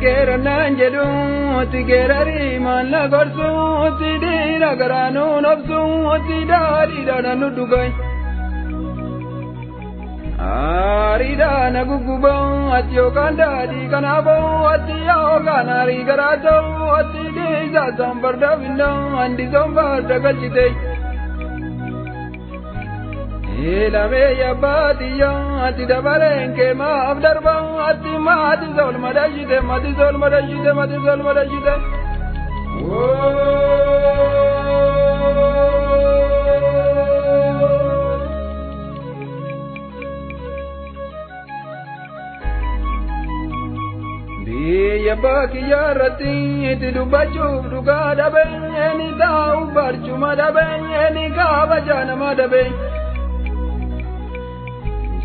Tigera nanjedu, tigera riman la gorsu, tidira garanu nafsu, tidari dana nudugai. Arida naguguba, atyo kandadi kanabo, atyo kanari garato, atidisa zambarda vinda, andi zambarda gachite. Ilame ya badiya, ati dabarenke ma abdarba, ati ma ati zol madajide, mati zol madajide, mati zol madajide. Biya bakiya rati, iti dubachu duga dabe, eni tau barchuma dabe, eni kabajana madabe.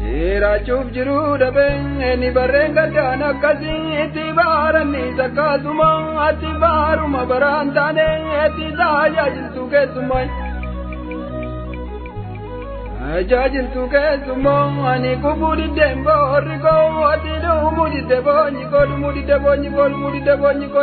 Jira chuf jiru dabe, eni barenga jana kasi, iti barani sakazuma, ati baruma barantane, iti daya jinsuke sumai. Jajil suke sumo, ani kubudi dembo riko, ati dumudi debo niko, dumudi debo niko, dumudi debo niko.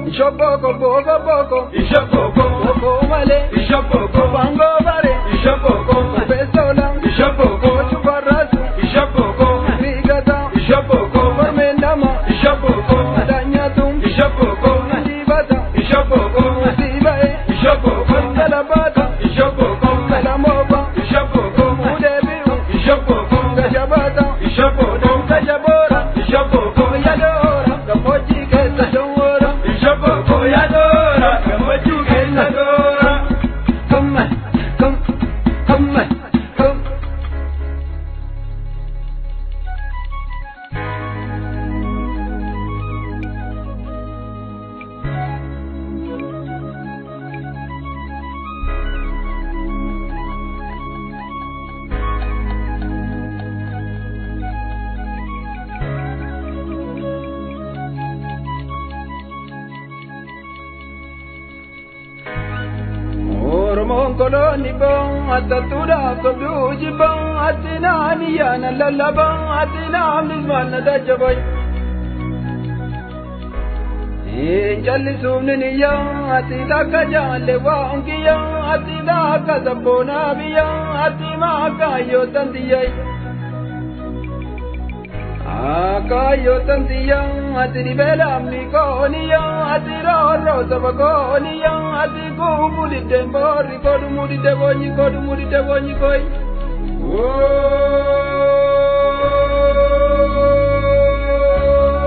Ishapoko, poko, poko, ishapoko, poko male, ishapoko, bango bare, ishapoko, pesola, ishapoko, chuparasu, ishapoko, rigata, ishapoko, parmendama, ishapoko, adanyatum, ishapoko, ndibata, ishapoko, sibae, ishapoko, kalabata, ishapoko, kalamoba, ishapoko, udebiu, ishapoko, kajabata, ishapoko, kajabora, ishapoko, yadora, kamoji kesa jongora. Ishapoko yadora, kamoju kesadora. Come, come, come, come. Koloni bon, atatura kabluji bon, atina niyana lalabon, atina mizmana dajaboy. Jalli sumni niya, atida kajale waungiya, atida kazabona biya, atima kayo tandiyay. Akayo tandiya, atiri belamni koniya, atiro rosa bakoniya, atiku mudi dembori kodu mudi debonyi kodu mudi debonyi koi.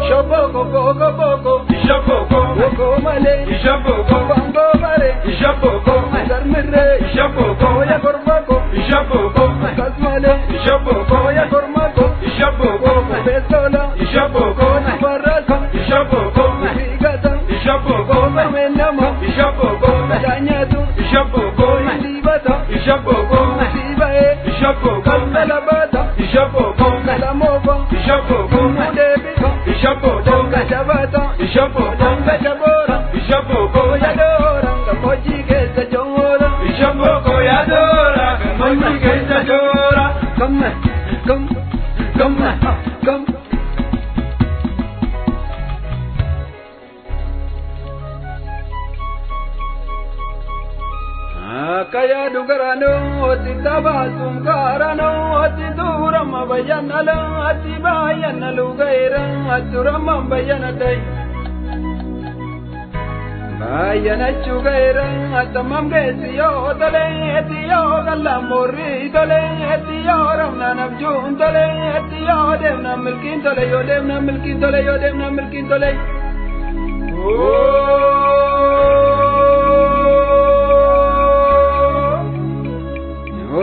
Ishapoko koko koko, ishapoko koko male, ishapoko bango bare, ishapoko darmire, ishapoko ya kormako, ishapoko kasmale, ishapoko ya kormako, ishapoko pesola, ishapoko baraka, ishapoko rigata, ishapoko menama, ishapoko danyatu, ishapoko ndibata, ishapoko sibae, ishapoko kalabata, ishapoko kalamoba, ishapoko mudebika, ishapoko kajabata, ishapoko kajabora, ishapoko yadora, kamoji kesa jongora, ishapoko yadora, kamoji kesa jora. Come, come, come, come. Kaya dugarano, oti tabasum karano, oti duram bayanala, oti bayanalu gaira, aturam bayanadai. Bayanachu gaira, atamam gesiyo tale, etiyo galamori tale, etiyo ramna nabjun tale, etiyo devna milkin tale, yo devna milkin tale, yo devna milkin tale.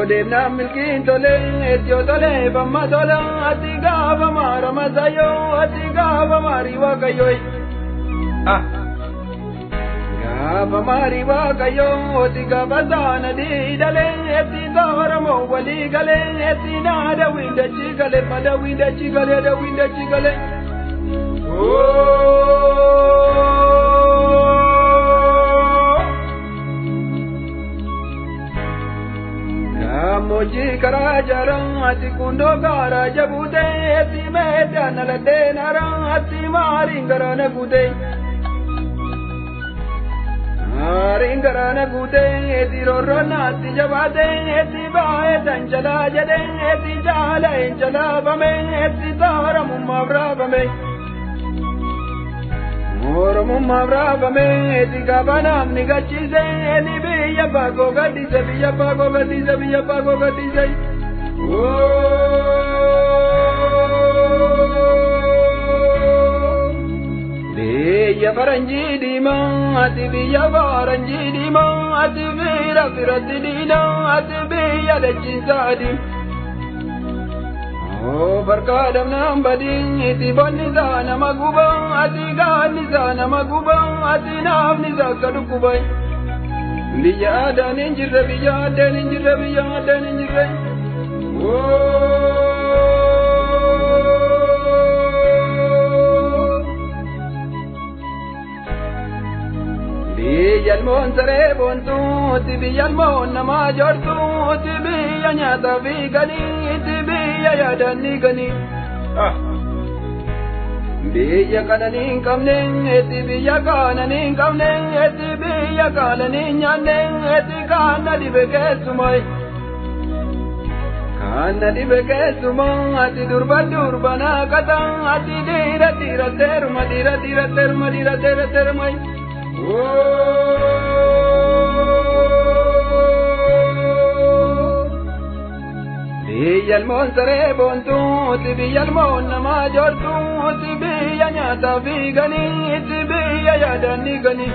Devna milkin tole, etyo tole, bama tola, atiga bama ramazayo, atiga bama riwa kayoy. Ga bama riwa kayo, atiga bazana di dale, eti dora mo wali gale, eti na da winda chigale, mada winda chigale, da winda chigale. Moji Karajara ati kundo gara jabute ati meta nalade nara ati maringara gude maringara gude ati rorona ati jabade ati bae tanjala jade ati jala injala bame ati tara mumavra bame mumma brava me eti gabanam ni gachize ni biya pago gadize biya pago gadize biya pago gadize biya faranji di ma ati biya faranji di ma ati bira firati di na ati biya lechizadi Barkadam nambadin iti boniza namaguba ati ganiza namaguba ati namniza kadukubai biya daninjire biya daninjire biya daninjire biya mon sare bontu ati biya mon namajortu ati biya nyata bigani iti ya dani gani biya kananin kamne eti biya kananin kamne eti biya kananin nyane eti kana dibekesumai ati durbana kata ati dira terma termai biya almon sare bontu biya almon nama jortu biya nyata bigani biya yadani gani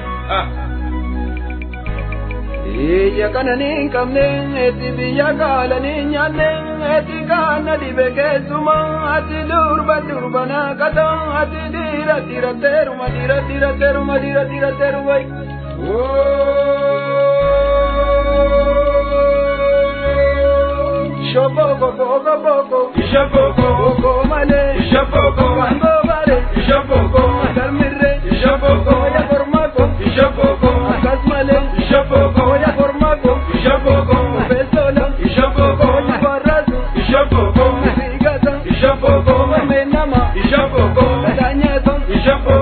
biya kananin kamne biya kalanin nyane kana dibekesuma ati durbana kata ati dira terma termai Shopoko poko poko, shopoko poko male, shopoko mango vale, shopoko kalmire, shopoko ya formako, shopoko kasmale, shopoko ya formako, shopoko besola, shopoko ya barazu, shopoko sigata, shopoko menama, shopoko dañato, shopoko